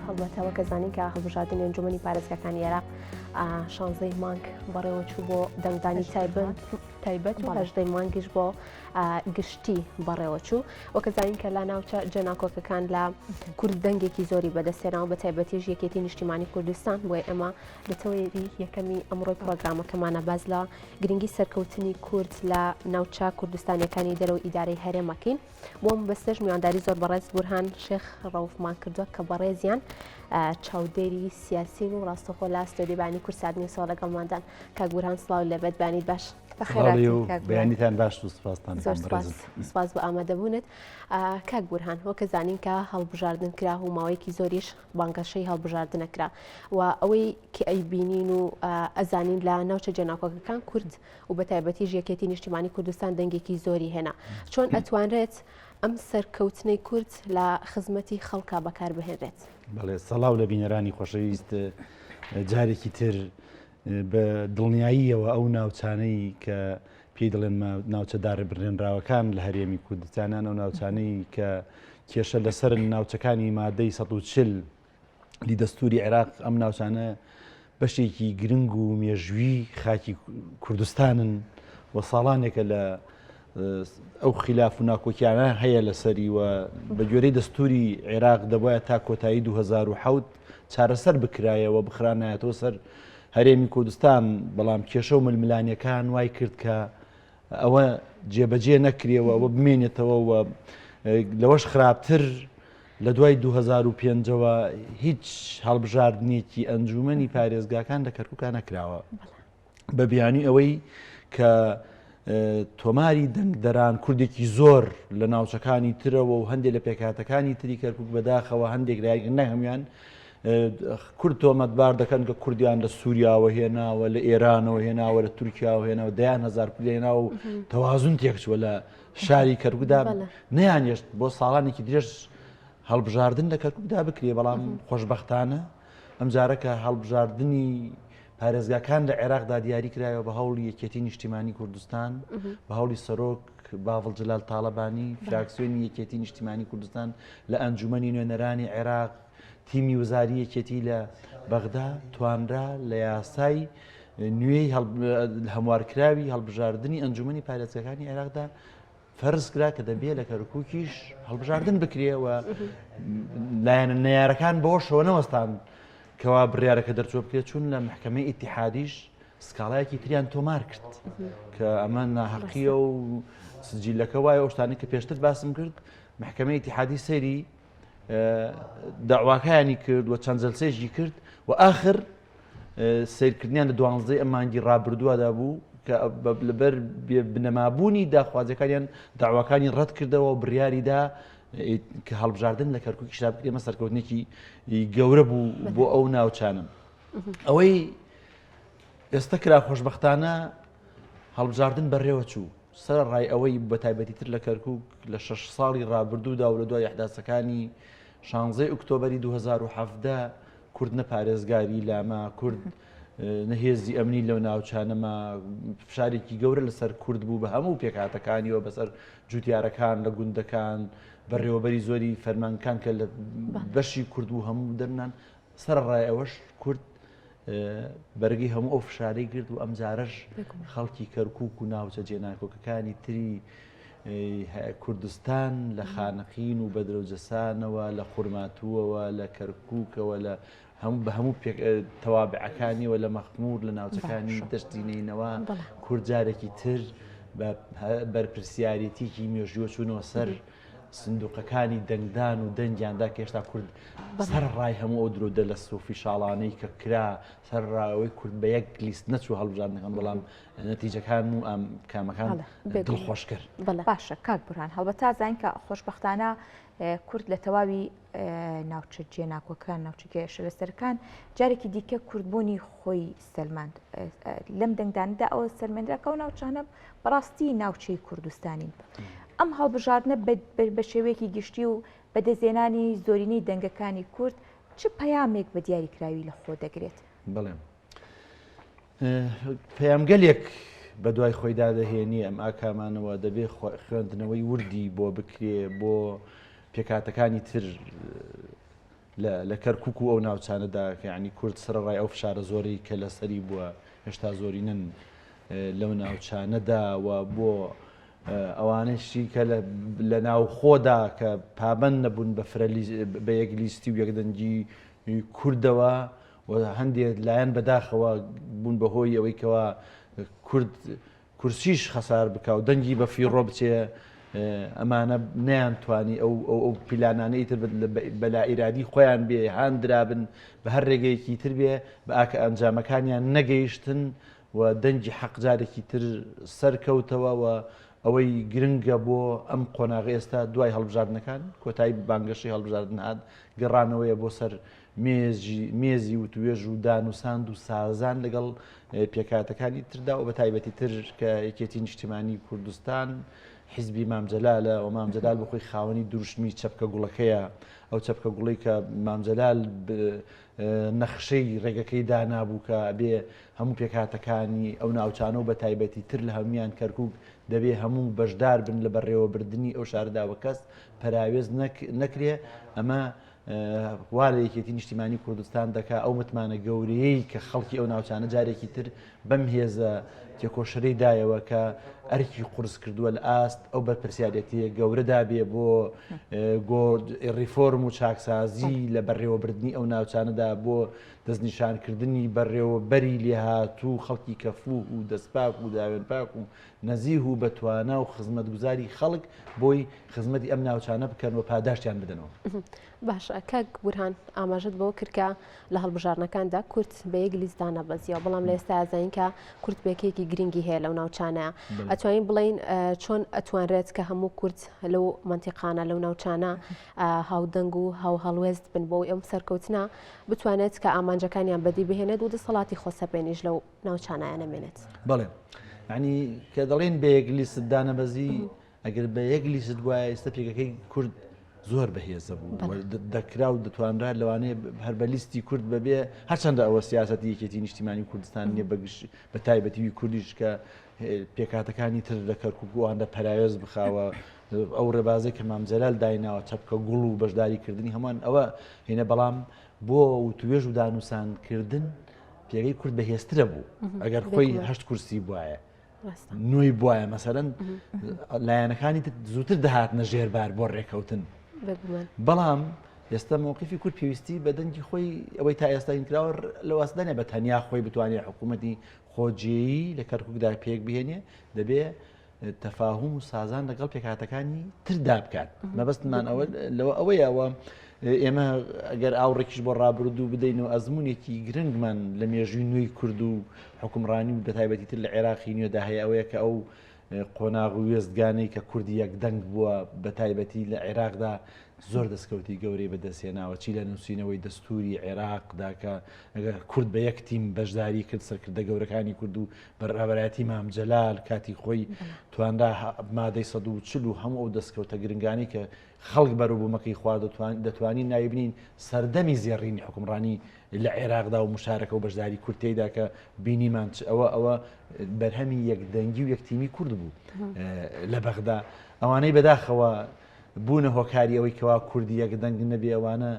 هەڵبەتەوە کە زانین کە هەڵبژاردننی ئەنجومەنی پارێزگاکانی عێراق 16 مانگ بەڕێوە چوو بۆ دەنگدانی تایبەت و 18 مانگیش بۆ گشتی بەڕێوە چوو وەکە زانین کە لا ناوچە جێناکۆکەکان لە کورد دەنگێکی زۆری بەدەستێناوە بە تایبەتیش یەکێتی نیشتیمانی کوردستان بۆیە ئەمە لە تەوەری یەکەمی ئەمڕۆی پرۆگرامەکەمانە باز لە گرنگی سەرکەوتنی کورد لە ناوچە کوردستانیەکانی دەرەوە ئیدارەی هەرێمەکەین بۆ بەستەش میوانداری زۆر بەڕێز بورهان شێخ ڕەوفمان کردووە کە بەڕێزیان چاودێری سیاسین و ڕاستەخۆ لە ئەستۆدیبانی کورسادنی ساڵ لەگەڵماندان کاک بورهان سڵاو لەبەت بانیت باش بەیانیتان باش و سپاستان سپاس بۆ ئامادەبوونت کاک بورهان وەکە زانین کە هەڵبژاردن کرا و ماوەیەکی زۆریش بانگەشەی هەڵبژاردنە کرا و ئەوەی کە ئەیبینین و ئەزانین لە ناوچە جێناکۆکەکان کورد و بە تایبەتیش یەکێتی نیشتیمانی کوردستان دەنگێکی زۆری هێنا چۆن ئەتوانرێت ئەم سەرکەوتنەی کورد لە خزمەتی خەڵکا بەکاربهێنرێت؟ بەڵێ سەڵاو لە بینەرانی خۆشەویست جارێکی تر بە دڵنیاییەوە ئەو ناوچانەی کە پێی دەڵێن ناوچەدار بڕێنراوەکان لە هەرێمی کوردستانان ئەو ناوچانەی کە کێشە لەسەر ناوچەکانی مادەی 140 لی دەستوری عێراق ئەم ناوچانە بەشێکی گرنگ و مێژووی خاکی کوردستانن و ساڵانێکە لە ئەو خلاف و ناکۆکیانە هەیە لەسەری و بە گوێرەی دەستوری عێراق دەبایە تا کۆتایی 2007 چارەسەر بکرایەوە بخرانایەتەوە سەر هەرێمی کوردستان بەڵام کێشە و ململانیەکان وای کرد کە ئەوە جێبەجێ نەکرێەوە ئەوە بمێنێتەوە و لەوەش خراپتر لە دوای 2005ەوە هیچ هەڵبژاردنێکی ئەنجومەنی پارێزگاکان لە کەرکووکان نەکراوە بە بیانی ئەوەی کە تۆماری دەنگدەران کوردێکی زۆر لە ناوچەکانی ترەوە و هەندێک لە پێکهاتەکانی تری کەرکووک بەداخەوە هەندێک لایەنە هەمویان کورد تۆمەتبار دەکەن کە کوردیان لە سووریاوە هێناوە لە ئێرانەوە هێناوە لە تورکیاوە هێناوە دەیان هزار کورد هێنا و تەوازون تێکچووە لە شاری کەرکووکدا نەیانێشت بۆ ساڵانێکی درێژ هەڵبژاردن لە کەرکووکدا بکرێ بەڵام خۆشبەختانە ئەم جارەکە هەڵبژاردننی پارێزگاکان لە عێراقدا دیاری کرایەوە بە هەوڵی یەکێتی نیشتیمانی کوردستان بە هەوڵی سەرۆک باڤڵ جەلال تاڵەبانی فراکسیۆنی یەکێتی نیشتیمانی کوردستان لە ئەنجومەنی نوێنەرانی عێراق تیمی وزاری یەکێتی لە بەغدا توانرا لە یاسای نوێی هەموارکراوی هەڵبژاردننی ئەنجومەنی پارێزگاکانی عێراقدا فەرز کرا کە دەبێت لە کەرکووکیش هەڵبژاردن بکرێەوە لایەنە نەیارەکان بەوە شەوە نەوەستان کەوا بڕیارەکە دەرچوە بکرێت چون لە محکەمەی ئیتیحادیش سکاڵایەکی تریان تۆمار کرد کە ئەمە ناحەقیە و سجیلەکە وایە ئەو شتانەی کە پێشتر باسم کرد محکەمەی ئیتیحادی سەیری داواکانی کرد و چەند جەلسەیەکی کرد و ئاخر سیرکردنیان لە 12 ئەم مانگی ڕابردووەدا بوو کە لەبەر بنەمابوونی داخوازیەکانیان داواکانی ڕەت کردەوە و بڕیاریدا کە هەڵبژاردن لە کەرکووکی شاب کرێمە سەرکەوتنێکی گەورە بوو بۆ ئەو ناوچانم ئەوەی ئێستا کرا خۆشبەختانە هەڵبژاردن بەڕێوە چوو سەر ڕای ئەوەی بە تایبەتی تر لە کەرکووک لە 6 ساڵی ڕابردوودا و لە دوای ئەحداسەکانی 16 ئۆکتۆبەری 2017 کورد نەپارێزگاری لاما کورد نەهێزی ئەمنی لەو ناوچانەما فشارێکی گەورە لەسەر کورد بوو بە هەموو پێکهاتەکانیەوە بەسەر جوتیارەکان لە گوندەکان بەڕێوەبەری زۆری فەرمانکان کە لە بەشی کورد و هەموو دەرنان سەر ڕای ئەوەش کورد بەرگی هەموو ئەو فشارەی کرد و ئەم جارەش خەڵکی کەرکووک و ناوچە جێناکۆکەکانی تری کوردستان لە خانەقین و بەدرەوجەسانەوە لە قورماتووەوە لە کەرکووکەوە لە بە هەموو تەوابعەکانیەوە لە مەخمور لە ناوچەکانی دەشتینەوە کورد جارێکی تر بە بەرپرسیارەتێکی مێژووە چوونەوە سەر سندوقەکانی دەنگدان و دەنگیاندا کە هێشتا کورد سەر ڕای هەموو ئەو درۆدە لە سۆفی شاڵانەی کە کرا سەر ڕاوەی کورد بە یەک لیست نەچوو هەڵبژاردنەکان بەڵام نەتیجەکان و ئەم کامەکان دڵخۆش کرد. باشە کاک بورهان هەڵبەت زانین کە خۆشبەختانە کورد لە تەواوی ناوچە جێناکۆکان ناوچەکە شەوێستەرەکان جارێکی دیکە کوردبوونی خۆی سەلماند لەم دەنگداندا ئەوە سەرمێنراکە و ناوچانە بەڕاستی ناوچەی کوردستانین ئەم هەڵبژاردنە بە شێوەیەکی گشتی و بەدەستهێنانی زۆرینەی دەنگەکانی کورد چ پەیامێک بە دیاریکراوی لە خۆ دەگرێت؟ بەڵێ پەیامگەلێک بە دوای خۆیدا دەهێنی ئەم ئاکامانەوە دەبێت خوێندنەوەی وردی بۆ بکرێ بۆ پێکاتەکانی تر لە کەرکووک و ئەو ناوچانەدا یعنی کورد سەرڕای ئەو فشارە زۆری کە لە سەری بووە هێشتا زۆری نن لەو ناوچانەدا و بۆ ئەوانشی کە لە ناو خۆدا کە پابند نەبوون بە یەک لیستی و یەکدەنگی کوردەوە و هەندێک لایەن بەداخەوە بوون بەهۆی ئەوەی کەەوە کورسیش خەسار بکە و دەنگی بە فیڕۆ بچێ ئەمانە نەیانتوانی ئەو پیلانانەی تر بەلا ئیرادی خۆیان بێ هاندرابن بە هەر ڕێگەیەکی تر بێ بە ئاکە ئەنجامەکانیان نەگەیشتن و دەنگی حەقجارێکی تر سەرکەوتەوە و ئەوەی گرنگە بۆ ئەم قۆناغی ئێستا دوای هەڵبژاردنەکان کۆتایی بانگەشی هەڵبژاردن هات گەڕانەوەیە بۆ سەر مێزی و توێژ و دانوساند و سازان لەگەڵ پێکاتەکانی تردا و بە تایبەتی تر کە یەکێتی نیشتیمانی کوردستان حیزبی مامجەلالە و مامجەلال بخۆی خاوەنی دروشمی چەپکە گوڵەکەیە ئەو چەپکە گوڵی کە مامجەلال نەخشەی ڕێگەکەی دانابوو کە بێ هەموو پێکاتەکانی ئەو ناوچانە و بە تایبەتی تر لە هەمویان کەرکووک دەبێ هەموو بەشدار بن لە بەڕێوەبردننی ئەو شارداوە کەس پەراوێز نەکرێ ئەمە وا لە یەکێتی نیشتیمانی کوردستان دەکا ئەو متمانە گەورەیەی کە خەڵکی ئەو ناوچانە جارێکی تر بەم هێزە تێکۆشەی دایەوە کە ئەرکی قورس کردووە لە ئاست ئەو بەرپرسیارەتیە گەورەدا بێ بۆ ریفۆرم و چاکسازی لە بەڕێوەبردننی ئەو ناوچانەدا بۆ دەستنیشانکردنی بەڕێوەبەری لێهاتوو خەڵکی کەفوو و دەستپاک و داوێنپاک و نەزیه و بەتوانە و خزمەتگوزاری خەڵک بۆی خزمەتی ئەم ناوچانە بکەن و پاداشتیان بدەنەوە. باش کاک بورهان ئاماژت بۆ کردکە لە هەڵبژارنەکاندا کورد بە یەک لیستدانە بەزیەوە بەڵام لە ئێستا ئازین کە کورد بێکەیەکی گرنگی هەیە لەو ناوچانەیە ئەتوانین بڵین چۆن ئەتوانرێت کە هەموو کورد لەو منتیقانە لەو ناوچانە هاودەنگ و هاو هەڵوێست بن بۆ ئەم سەرکەوتنە بتوانێت کە ئامانجەکانیان بەدی بهێنێت و دەسەڵاتی خۆسەپێنیش لەو ناوچانایانە مێنێت. بەڵێ ینی کە دەڵێن بە یەک لیستدانە بەزی ئەگەر بە یەک لیست وایە ئێستا پێکەکەی کورد زۆر بەهێزە بوو دەکرا و دەتوانرا لەوانەیە هەر بە لیستی کورد بەبێ هەرچەندە ئەوە سیاسەتی یەکێتی نیشتیمانی کوردستان نیە بە تایبەتیوی کوردیش کە پێکاتەکانی تر لە کەرکووکوواندا پەراوێز بخاوە ئەو ڕێبازەی کە مامجەلال دایناوە چەپکە گوڵ و بەشداریکردنی هەمان ئەوە هێنە بەڵام بۆ و توێژ و دانووسانکردن پێگەی کورد بەهێزترە بوو ئەگەر خۆی هەشت کورسی بواە نوێی بواە مەسەرەن لایەنەکانی زووتر دەهاتنە ژێربار بۆ ڕێکەوتن بەڵام ئێستا مووقفی کورد پێویستی بە دەنگی خۆی ئەوەی تا ئێستا ئینکراوە لە واستدانێ بە تەنیا خۆی بتوانێت حکوومەتی خۆجیایی لە کەرکووکدا پێک بهێنێ دەبێ تەفاهم و سازان لەگەڵ پێکاتەکانی تردا بکات مەبەستمان لەوە ئەوەیەوە ئێمە ئەگەر ئاوڕێکیش بۆ ڕابردوو بدەین و ئەزمونێکی گرنگمان لە مێژووی نوێی کورد و حکومڕانی و بەتایبەتی تر لە عێراقی نوێدا هەیە ئەوەیە کە ئەو قۆناغ و وێستگانەی کە کوردی یەکدەنگ بووە بە تایبەتی لە عێراقدا زۆر دەستکەوتی گەورەی بەدەستێناوە چی لە نووسینەوەی دەستوری عێراقدا کە ئەگەر کورد بە یەک تیم بەشداری کرد سەرکردە گەورەکانی کورد و بەڕێوەبەرایەتی مامجەلال کاتی خۆی تواندا مادەی 140 و هەموو ئەو دەستکەوتە گرنگانی کە خەڵک بەروبوومەکەی خوا دەتوانین ناویبنین سەردەمی زێڕینی حکومڕانی لە عێراقدا و مشارەکە و بەشداری کورتیدا کە بینیمان ئەوە بەرهەمی یەکدەنگی و یەکتیمی کورد بوو لە بەغدا ئەوانەی بەداخەوە بوونە هۆکاری ئەوەی کەوا کوردی یەکدەنگ نەبێ ئەوانە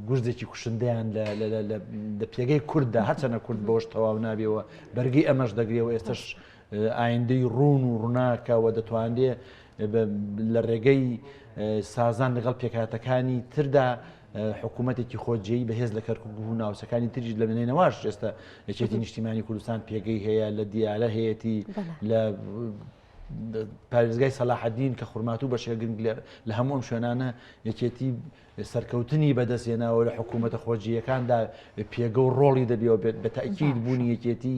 گوزێکی کوشندیان لە پێگەی کورددا هەرچەنە کورد بەوەش تەواو نابێەوە بەرگی ئەمەش دەگرێەوە ئێستش ئایندەی ڕوون و ڕووناکەوە دەتوانێت لە ڕێگەی سازان لەگەڵ پێکاتەکانی تردا حکوومەتێکی خۆجیایی بەهێز لە کەرکووک و ناوچەکانی تریش لە بنێنەوەش ئێستا یەکێتی نیشتیمانی کوردستان پێگەی هەیە لە دیالە هەیەی لە پارێزگای سەلاحەدین کە خورمات و بەشێ گرنگ لە هەموو ئەم شوێنانە یەکێتی سەرکەوتنی بەدەستێناوە لە حکوومەتە خۆجیەکاندا پێگە و ڕۆڵی دەبێەوە بە تاکید بوونی یەکێتی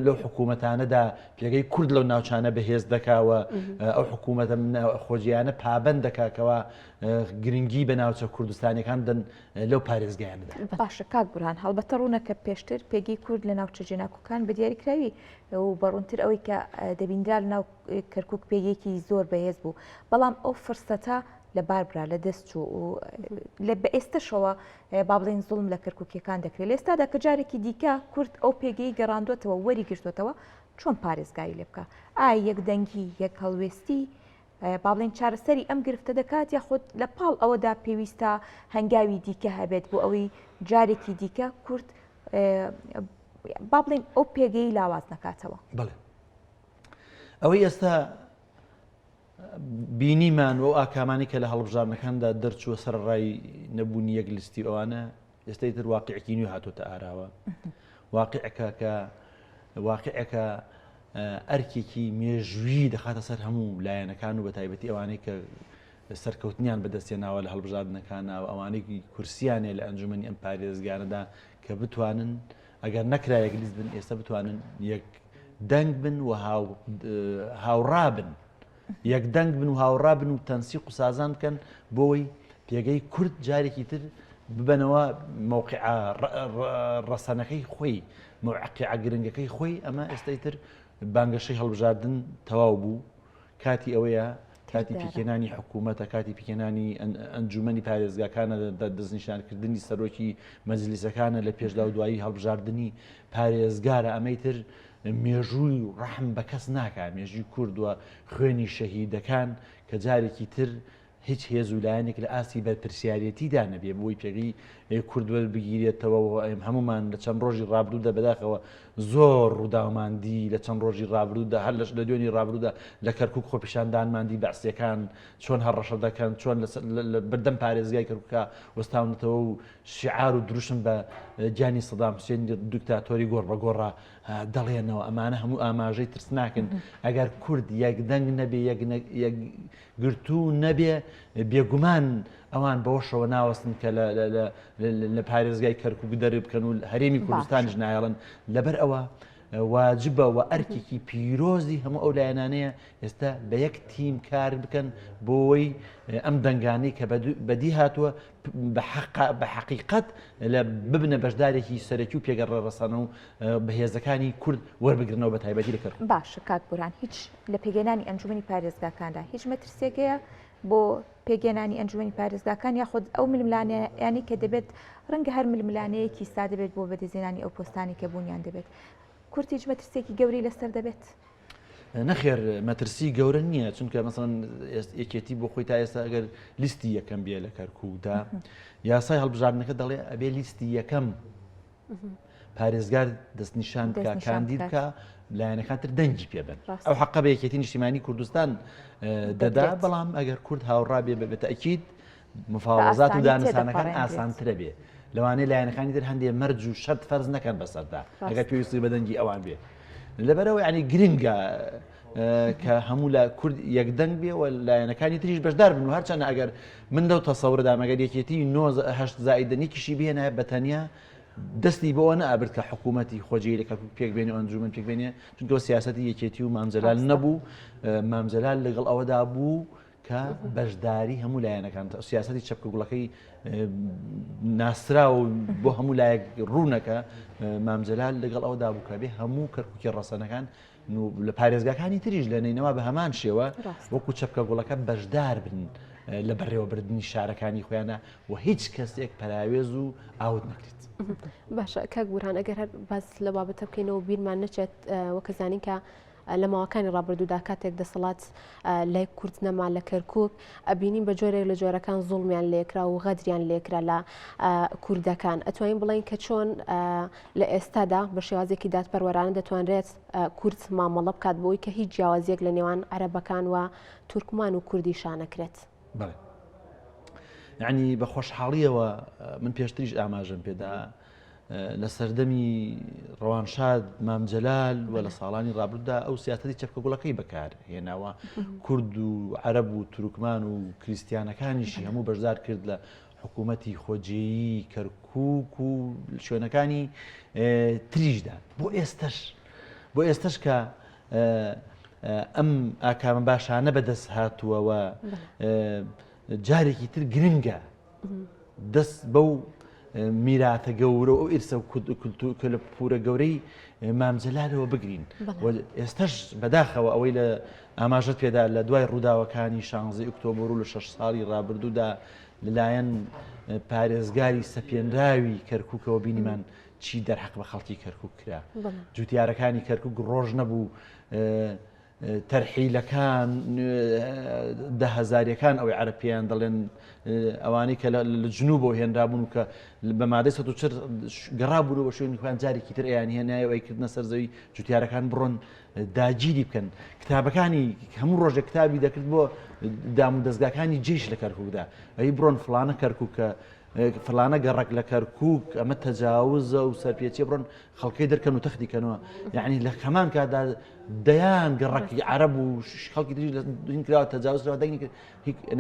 لەو حکوومەتانەدا پێگەی کورد لەو ناوچانە بەهێز دەکاوە ئەو حکوومەتە خۆجییانە پابەند دەکاکەوە گرنگی بە ناوچە کوردستانیەکان دەن لەو پارێزگایاندا. باشە کاک بورهان هەڵبەتە ڕوونەکە پێشتر پێگەی کورد لە ناوچە جێناکۆکان بە دیاریکراوی و بەڕوونتر ئەوەی کە دەبیندرا لە ناو کەرکووک پێگەیەکی زۆر بەهێز بوو بەڵام ئەو فرسەتە لە باربرا لە دەستچوو و بە ئێستاشەوە با بڵێن زوڵم لە کەرکووکیەکان دەکرێت لە ئێستادا کە جارێکی دیکە کورد ئەو پێگەی گەڕاندوێتەوە وەری گرتوێتەوە چۆن پارێزگاری لێ بکە ئایا یەکدەنگی یەک هەڵوێستی با بڵێن چارەسەری ئەم گرفتە دەکات یاخود لە پاڵ ئەوەدا پێویستە هەنگاوی دیکە هەبێت بۆ ئەوەی جارێکی دیکە کورد با بڵێن ئەو پێگەی لاواز نکاتەوە. بڵێ ئەوەی ئێستا بینیمان و ئاکامانی کە لە هەڵبژارنەکاندا دەرچووە سەر ڕای نەبوونی یەک لیستی ئەوانە ئێستا تر واقعێکی نوێ هاتوۆتە ئاراوە واقعەکە ئەرکێکی مێژووی دەخاتە سەر هەموو لایەنەکان و بە تایبەتی ئەوانەی کە سەرکەوتنیان بەدەستێناوە لە هەڵبژاردنەکانە و ئەوانەی کورسیانێ لە ئەنجومەنی ئەم پارێزگارەدا کە بتوانن ئەگەر نەکرا یەک لیست بن ئێستا بتوانن یەک دەنگ بن و هاوڕابن یەک دەنگ بن و هاوڕابن و تەنسیق و سازان بکەن بۆەوەی پێگەی کورد جارێکی تر ببنەوە مووقع ڕەسەنەکەی خۆی موعقع گرنگەکەی خۆی ئەمە ئێستای تر بانگەشەی هەڵبژاردن تەواو بوو کاتی ئەوەیە کاتی پیکێنانی حکوومەتە کاتی پیکێنانی ئەنجومەنی پارێزگاکانە دەستنیشانکردنی سەرۆکی مەجلیسەکانە لە پێشدا و دوایی هەڵبژاردننی پارێزگارە ئەمەی تر مێژووی و ڕەحم بە کەس ناکات مێژووی کوردووە خوێنی شەهیدەکان کە جارێکی تر هیچ هێز و لایەنێک لە ئاسی بەرپرسیارەتیدا نەبێ بۆی پێگەی کوردوەل بگیرێتەوە هەمومان لە چەند ڕۆژی ڕابردوودا بەداخەوە زۆر ڕووداوماندی لە چەند ڕۆژی ڕابردوودا هەر لە دوێنی ڕابردوودا لە کەرکووک خۆپیشاندانماندی بەعسیەکان چۆن هەڕەشە دەکەن چۆن لە بەردەم پارێزگای کەرکووکە وەستاونەتەوە و شیعار و دروشم بە گیانی سەدام حوسێن دیکتاتۆری گۆڕ بە گۆڕا دەڵێنەوە ئەمانە هەموو ئاماژەی ترسناکن ئەگەر کورد یەک دەنگ نەبێ یەک گرتوو نەبێ بێگومان ئەوان بەوەشەوە ناوەستن کە لە پارێزگای کەرکووک دەرێ بکەن و هەرێمی کوردستانیش نایڵن لەبەر ئەوە واجبە و ئەرکێکی پیرۆزی هەموو ئەو لایەنانەیە ئێستا بە یەک تیم کار بکەن بۆەوەی ئەم دەنگانەی کە بەدی هاتووە بە حەقیقەت لە ببنە بەشدارێکی سەرەکی و پێگەڕە ڕەسانە و بەهێزەکانی کورد وەربگرنەوە بە تایبەتی لە کەرکووک. باشە کاک بورهان هیچ لە پێگەێنانی ئەنجومەنی پارێزگاکاندا هیچ مەترسێکەیە بۆ پێگەێنانی ئەنجومەنی پارێزگاکان یاخود ئەو ململانەیانی کە دەبێت ڕەنگە هەر ململانەیەکی سا دەبێت بۆ بەدەستهێنانی ئەو پۆستانی کە بوونیان دەبێت کورد هیچ مەترسێکی گەوری لەسەر دەبێت؟ نەخێر مەترسی گەورە نییە چونکە مەسەڵەن یەکێتی بۆ خۆی تا ئێستا ئەگەر لیستی یەکەم بێ لە کەرکووکدا یاسای هەڵبژاردنەکە دەڵێ ئەبێ لیستی یەکەم پارێزگار دەستنیشان بکە کاندید بکە لایەنەکان تر دەنگی پێبن ئەو حەقە بە یەکێتی نیشتیمانی کوردستان دەدا بەڵام ئەگەر کورد هاوڕابێ بێتە ئەکید مفاوەزات و دانەسانەکان ئاسانترە بێ لەوانەیە لایەنەکانی تر هەندێک مەرج و شەرت فەرز نەکەن بەسەردا ئەگەر پێویستی بە دەنگی ئەوان بێ لەبەرەوە ینی گرنگە کە هەموو لە کورد یەک دەنگ بێ و لایەنەکانی تریش بەشدار بن و هەرچەنە ئەگەر من لەو تەسەوردا مەگەر یەکێتی 9 زائیدەنیکیشی بێنە بەتەنیا دەستی بۆەوە نەبرد کە حکوومەتی خۆجی لە کەرکووک پێک بێنێ ئەنجومەن پێک بێنێ چونکە سیاسەتی یەکێتی و مامجەلال نەبوو مامجەلال لەگەڵ ئەوەدا بوو کە بەشداری هەموو لایەنەکان سیاسەتی چەپکە گوڵەکەی ناسرا و بۆ هەموو لایەک ڕوونەکە مامجەلال لەگەڵ ئەوەدا بوو کە بێ هەموو کەرکووکی ڕەسەنەکان لە پارێزگاکانی تریش لە نینەوە بە هەمان شێوە وەکو چەپکە گوڵەکە بەشدار بن لە بەڕێوەبردننی شارەکانی خۆیانە و هیچ کەسێک پەراوێز و ئاوت نەکرێت. باشە کاک بورهان ئەگەر هەر باس لە بابەتە بکەینەوە بیرمان نەچێت وەکەزانین کە لە ماوەکانی ڕابردوودا کاتێک دەسەڵات لای کورد نەما لە کەرکووک ئەبینین بە جۆرێک لە جۆرەکان زوڵمیان لێکرا و غەدریان لێکرا لە کوردەکان ئەتوانین بڵین کە چۆن لە ئێستادا بە شێوازێکی دادپەروەرانە دەتوانرێت کورد مامەڵە بکات بۆی کە هیچ جیاوازیەک لە نێوان عەرەبەکان و تورکمان و کوردی شانەکرێت. بەڵێ یعنی بە خۆشحاڵیەوە من پێشتریش ئاماژەم پێدا لە سەردەمی ڕەوانشاد مامجەلال و لە ساڵانی ڕابردوودا ئەو سیاسەتی چەپکە گوڵەکەی بەکار هێناوە کورد و عەرەب و تورکمان و کریستیانەکانیشی هەموو بەشدار کرد لە حکوومەتی خۆجێیی کەرکووک و شوێنەکانی تریشدا بۆ ئێستش کە ئەم ئاکامە باشانە بەدەست هاتووەوە جارێکی تر گرنگە دەست بەو میراتە گەورە و ئیرسە کە لە پورە گەورەی مامجەلالەوە بگرین ئێستش بەداخەوە ئەوەی لە ئاماژەت پێدا لە دوای ڕووداوەکانی 16 ئۆکتۆبر و لە 6 ساڵی ڕابردوودا لەلایەن پارێزگاری سەپێنراوی کەرکووکەوە بینیمان چی دەرحەق بە خەڵکی کەرکووک کرا جوتیارەکانی کەرکووک ڕۆژ نەبوو تەرحیلەکان دەهەزاریەکان ئەوەی عەرەبیان دەڵێن ئەوانەی کە لە جنوبەوە هێنرابوون و کە بە مادەی ١٤ گەڕابوونەوە بە شوێنی خۆیان جارێکی تر ئەیان هێنایە ئەوەی کردنە سەر زەوی جوتیارەکان بڕۆن داگیری بکەن. کتابەکانی هەموو ڕۆژێک کتابی دەکرد بۆ دام و دەستگاکانی جێش لە کەرکووکدا، ئەی بڕۆن فڵانە کەرکووکە فلانە گەڕک لە کەرکووک ئەمە تەجاوزە و سەرپێچیە بڕۆن خەڵکەی دەرکەن و تەختیکەنەوە. یعنی لە هەمان کاتدا دەیان گەڕکی عەرەب و خەڵکی تریش لە کراوە تەجاوزەوە دەنگی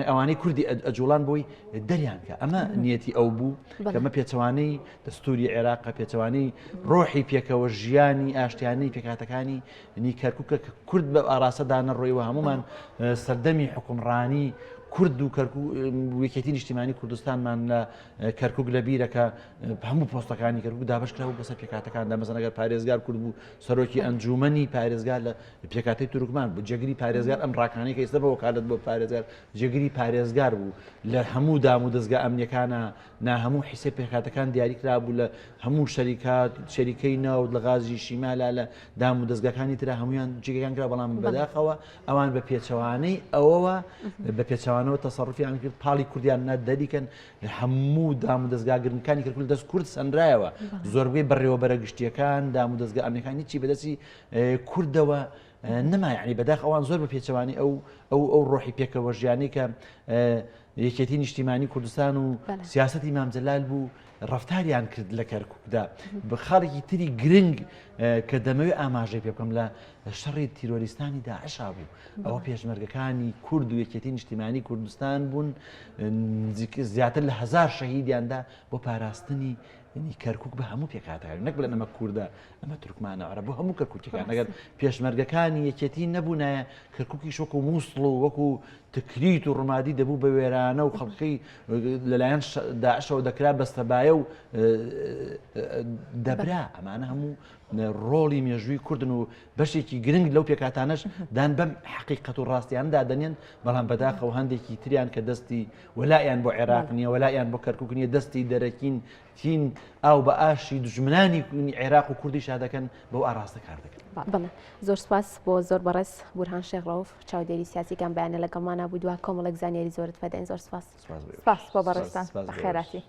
ئەوانەی کوردی ئەجوڵان بۆی دەریان کە ئەمە نیەتی ئەو بوو کەمە پێچەوانەی دەستوری عێراق پێچەوانەی ڕۆحی پێکەوە ژیانی ئاشتیانەی پێکاتەکانی نی کەرکووکە کە کورد بە ئاراسەدانە ڕۆیەوە هەمومان سەردەمی حکومڕانی کورد و وەکێتی نیشتیمانی کوردستانمان لە کەرکووک لە بیرەکە هەموو پۆستەکانی کەرکووک دابشکراوە بەسەر پێکاتەکاندا مەسەڵەن ئەگەر پارێزگار کورد بوو سەرۆکی ئەنجومەنی پارێزگار لە پێکاتی تورکمان بوو جێگیری پارێزگار ئەم ڕاکانەی کە ئێستا بە وەکالەت بۆ پارێزگار جێگیری پارێزگار بوو لە هەموو دام و دەستگا ئەمنیەکانە نا هەموو حیسێ پێکاتەکان دیاریکرا بوو لە هەموو شەریکەی ناوت لە غازی شیمالا لە دام و دەستگاکانی ترا هەمویان جێگەکان کرا بەڵام بەداخەوە ئەوان بە پێچەوانەی ئەوەوە بە پێچەوانەوە تەسەڕوفیان کرد پاڵی کوردیان نادەریکەن هەموو دام و دەستگاگرنەکانی کەرکووک دەست کورد سەنرایەوە زۆربەی بەڕێوەبەرە گشتیەکان دام و دەستگا ئەمنیەکانی چی بەدەستی کوردەوە نەما یعنی بەداخ ئەوان زۆر بە پێچەوانی ئەو ڕۆحی پێکەوە ژیانی کە یەکێتی نیشتیمانی کوردستان و سیاسەتی مام جەلال بوو ڕفتاریان کرد لە کەرکووکدا بە خاڵێکی تری گرنگ کە دەمەوێت ئاماژەی پێ بکەم لە شەڕی تیرۆریستانی داعشا بوو ئەوە پێشمەرگەکانی کورد و یەکێتی نیشتیمانی کوردستان بوون زیاتر لە 1000 شەهیدیاندا بۆ پاراستنی کەرکووک بە هەموو پێکاتەکان نەک بڵێن ئەمە کووردە ئەمە تورکمانە عەرەب بۆ هەموو کەرکووکەکان ئەگەر پێشمەرگەکانی یەکێتی نەبوونایە کەرکووکی وەکو مووسڵ و وەکو تکریت و ڕمادی دەبوو بە وێرانە و خەڵقی لەلایەن داعشەوە دەکرا بەستەبایە و دەبرا ئەمانە هەموو ڕۆڵی مێژووی کوردن و بەشێکی گرنگ لەو پێکاتانەش دان بەم حقیقەت و ڕاستیاندا دەنێن بەڵام بەداخەوە هەندێکی تریان کە دەستی وەلایان بۆ عێراق نییە وەلایان بۆ کەرکووک نییە دەستی دەرەکین تین ئاو بە ئاشی دژمنانی عێراق و کوردی شادەکەن بەو ئاراستە کار دەکەن. بڵێ زۆر سپاس بۆ زۆر بەڕێز بورهان شێخ ڕەوف چاودێری سیاسیکان بەیانە لەگەڵمانە بوو دووە کۆمەڵێک زانیاری زۆرت فەدەین زۆر سپاس سپاس بۆ بەڕێستان بەخێراتی.